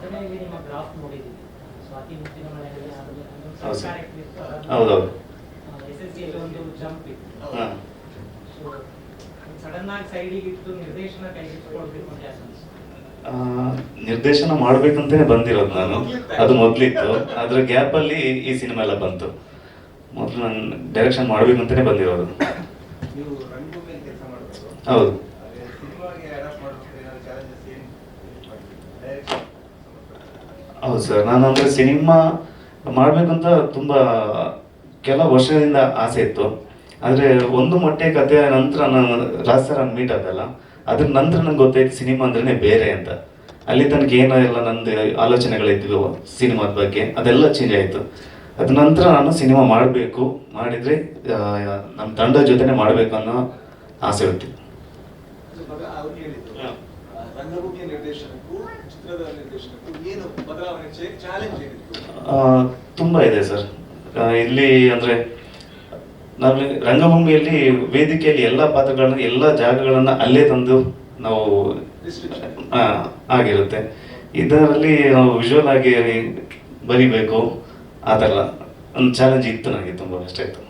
ಕೊನೆಯಲ್ಲಿ ನಿಮ್ಮ ಗ್ರಾಫ್ ನೋಡಿದ್ದೀವಿ. ಸ್ವಾತಿ ಮುತ್ತಿನ ಮಳೆಯಲ್ಲಿ ಹೌದು ಸರ್. ಕ್ಯಾರೆಕ್ಟರ್ ಇತ್ತು. ಹೌದೌದು. SSC ಒಂದು ಜಂಪ್ ಇತ್ತು. ಹಾಂ. ಸೊ ಸಡನ್ ಆಗಿ ಸೈಡಿಗೆ ಇಟ್ಟು ನಿರ್ದೇಶನ ಕೈಗೆತ್ತಿಕೊಳ್ಬೇಕು ಅಂತ ಯಾಕೆ ಅನ್ಸುತ್ತೆ? ನಿರ್ದೇಶನ ಮಾಡ್ಬೇಕಂತಾನೆ ಬಂದಿರೋದು ನಾನು. ಅದು ಮೊದಲಿತ್ತು, ಅದ್ರ ಗ್ಯಾಪಲ್ಲಿ ಈ ಸಿನಿಮಾ ಎಲ್ಲ ಬಂತು. ಮೊದಲು ನಾನು ಡೈರೆಕ್ಷನ್ ಮಾಡ್ಬೇಕಂತಾನೆ ಬಂದಿರೋದು. ನೀವು ರಂಗಭೂಮಿಯಲ್ಲಿ ಕೆಲಸ ಮಾಡಬೇಕು. ಹೌದು. ಸಿನಿಮಾಗೆ ಅಡಾಪ್ಟ್ ಮಾಡೋಕೆ ಏನಾದ್ರು ಚಾಲೆಂಜಸ್ ಏನು ಡೈರೆಕ್ಷನ್? ಹೌದು ಸರ್, ನಾನು ಅಂದರೆ ಸಿನಿಮಾ ಮಾಡಬೇಕಂತ ತುಂಬ ಕೆಲವು ವರ್ಷದಿಂದ ಆಸೆ ಇತ್ತು. ಆದರೆ ಒಂದು ಮಟ್ಟಿಗೆ ಕಥೆಯ ನಂತರ ನಾನು ರಾಜ್ ಸರ್ ಮೀಟ್ ಆದಲ್ಲ, ಅದ್ರ ನಂತರ ನಂಗೆ ಗೊತ್ತಾಯ್ತು ಸಿನಿಮಾ ಅಂದ್ರೇ ಬೇರೆ ಅಂತ. ಅಲ್ಲಿ ತನಕ ಏನೆಲ್ಲ ನಂದು ಆಲೋಚನೆಗಳಿದ್ವು ಸಿನಿಮಾದ ಬಗ್ಗೆ, ಅದೆಲ್ಲ ಚೇಂಜ್ ಆಯಿತು. ಅದ ನಂತರ ನಾನು ಸಿನಿಮಾ ಮಾಡಬೇಕು, ಮಾಡಿದರೆ ನಮ್ಮ ತಂಡ ಜೊತೆನೇ ಮಾಡಬೇಕು ಅನ್ನೋ ಆಸೆ ಇತ್ತು. ಅವ್ರು ಹೇಳಿದ್ರು ರಂಗಭೂಮಿಯ ನಿರ್ದೇಶನಕ್ಕೂ ಚಿತ್ರದ ನಿರ್ದೇಶನಕ್ಕೂ ಏನು ಬದಲಾವಣೆ, ಚಾಲೆಂಜ್ ಏನಿತ್ತು? ತುಂಬ ಇದೆ ಸರ್. ಇಲ್ಲಿ ಅಂದರೆ ನಾವು ರಂಗಭೂಮಿಯಲ್ಲಿ ವೇದಿಕೆಯಲ್ಲಿ ಎಲ್ಲ ಪಾತ್ರಗಳನ್ನ ಎಲ್ಲ ಜಾಗಗಳನ್ನು ಅಲ್ಲೇ ತಂದು ನಾವು ಆಗಿರುತ್ತೆ. ಇದರಲ್ಲಿ ನಾವು ವಿಜುವಲ್ ಆಗಿ ಬರಿಬೇಕು, ಆ ಥರ ಒಂದು ಚಾಲೆಂಜ್ ಇತ್ತು ನನಗೆ ತುಂಬ ಅಷ್ಟೇ ಇತ್ತು.